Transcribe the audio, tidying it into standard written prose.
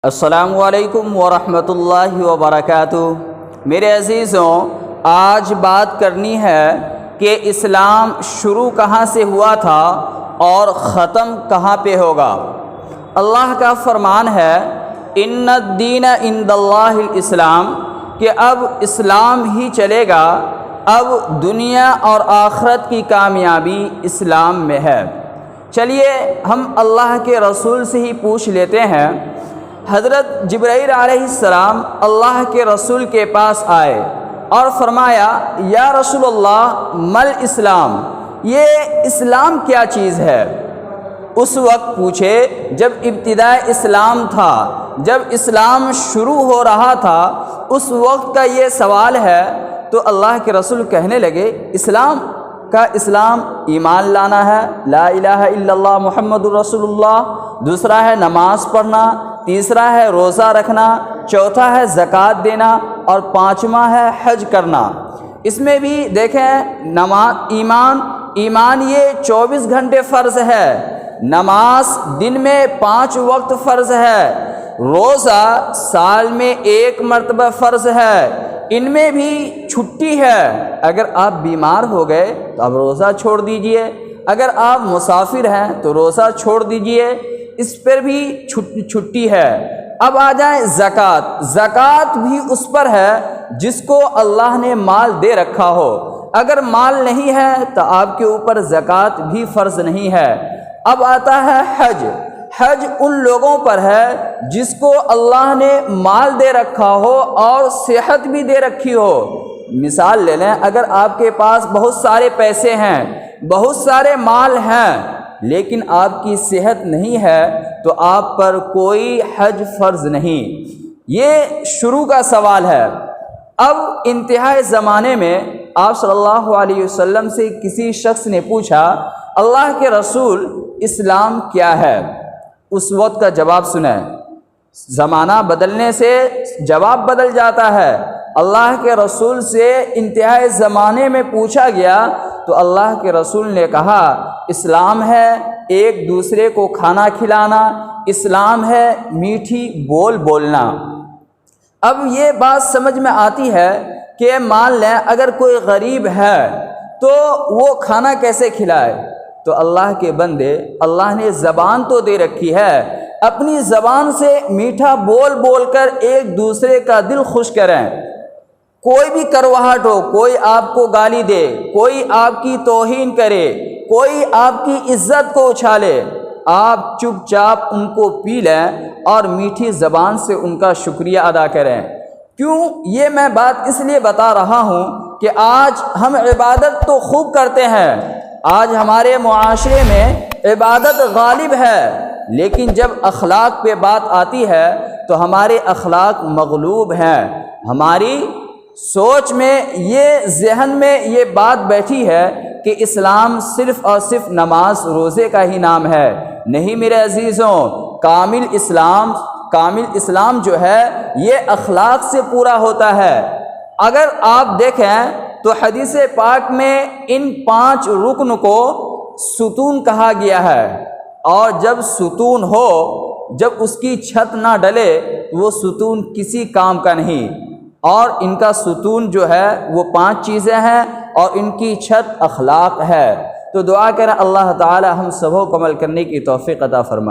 السلام علیکم ورحمۃ اللہ وبرکاتہ۔ میرے عزیزوں، آج بات کرنی ہے کہ اسلام شروع کہاں سے ہوا تھا اور ختم کہاں پہ ہوگا۔ اللہ کا فرمان ہے ان الدین عند اللہ الاسلام، کہ اب اسلام ہی چلے گا، اب دنیا اور آخرت کی کامیابی اسلام میں ہے۔ چلیے ہم اللہ کے رسول سے ہی پوچھ لیتے ہیں۔ حضرت جبرائیل علیہ السلام اللہ کے رسول کے پاس آئے اور فرمایا یا رسول اللہ مل اسلام، یہ اسلام کیا چیز ہے؟ اس وقت پوچھے جب ابتداء اسلام تھا، جب اسلام شروع ہو رہا تھا، اس وقت کا یہ سوال ہے۔ تو اللہ کے رسول کہنے لگے اسلام ایمان لانا ہے، لا الہ الا اللہ محمد رسول اللہ، دوسرا ہے نماز پڑھنا، تیسرا ہے روزہ رکھنا، چوتھا ہے زکوٰۃ دینا، اور پانچواں ہے حج کرنا۔ اس میں بھی دیکھیں ایمان یہ 24 گھنٹے فرض ہے، نماز دن میں 5 وقت فرض ہے، روزہ سال میں 1 مرتبہ فرض ہے، ان میں بھی چھٹی ہے۔ اگر آپ بیمار ہو گئے تو آپ روزہ چھوڑ دیجئے، اگر آپ مسافر ہیں تو روزہ چھوڑ دیجئے، اس پر بھی چھٹی ہے۔ اب آ جائیں زکوٰۃ بھی اس پر ہے جس کو اللہ نے مال دے رکھا ہو، اگر مال نہیں ہے تو آپ کے اوپر زکوٰۃ بھی فرض نہیں ہے۔ اب آتا ہے حج ان لوگوں پر ہے جس کو اللہ نے مال دے رکھا ہو اور صحت بھی دے رکھی ہو۔ مثال لے لیں، اگر آپ کے پاس بہت سارے پیسے ہیں، بہت سارے مال ہیں، لیکن آپ کی صحت نہیں ہے تو آپ پر کوئی حج فرض نہیں۔ یہ شروع کا سوال ہے۔ اب انتہائی زمانے میں آپ صلی اللہ علیہ وسلم سے کسی شخص نے پوچھا اللہ کے رسول اسلام کیا ہے؟ اس وقت کا جواب سنیں، زمانہ بدلنے سے جواب بدل جاتا ہے۔ اللہ کے رسول سے انتہائی زمانے میں پوچھا گیا تو اللہ کے رسول نے کہا اسلام ہے ایک دوسرے کو کھانا کھلانا، اسلام ہے میٹھی بول بولنا۔ اب یہ بات سمجھ میں آتی ہے کہ مان لیں اگر کوئی غریب ہے تو وہ کھانا کیسے کھلائے؟ تو اللہ کے بندے، اللہ نے زبان تو دے رکھی ہے، اپنی زبان سے میٹھا بول بول کر ایک دوسرے کا دل خوش کریں۔ کوئی بھی کرواہٹ ہو، کوئی آپ کو گالی دے، کوئی آپ کی توہین کرے، کوئی آپ کی عزت کو اچھالے، آپ چپ چاپ ان کو پی لیں اور میٹھی زبان سے ان کا شکریہ ادا کریں۔ کیوں یہ میں بات اس لیے بتا رہا ہوں کہ آج ہم عبادت تو خوب کرتے ہیں، آج ہمارے معاشرے میں عبادت غالب ہے، لیکن جب اخلاق پہ بات آتی ہے تو ہمارے اخلاق مغلوب ہیں۔ ہماری سوچ میں یہ ذہن میں یہ بات بیٹھی ہے کہ اسلام صرف اور صرف نماز روزے کا ہی نام ہے۔ نہیں میرے عزیزوں، کامل اسلام جو ہے یہ اخلاق سے پورا ہوتا ہے۔ اگر آپ دیکھیں تو حدیث پاک میں ان 5 رکن کو ستون کہا گیا ہے، اور جب ستون ہو، جب اس کی چھت نہ ڈلے وہ ستون کسی کام کا نہیں، اور ان کا ستون جو ہے وہ 5 چیزیں ہیں اور ان کی چھت اخلاق ہے۔ تو دعا کریں اللہ تعالی ہم سبوں کو عمل کرنے کی توفیق عطا فرمائے۔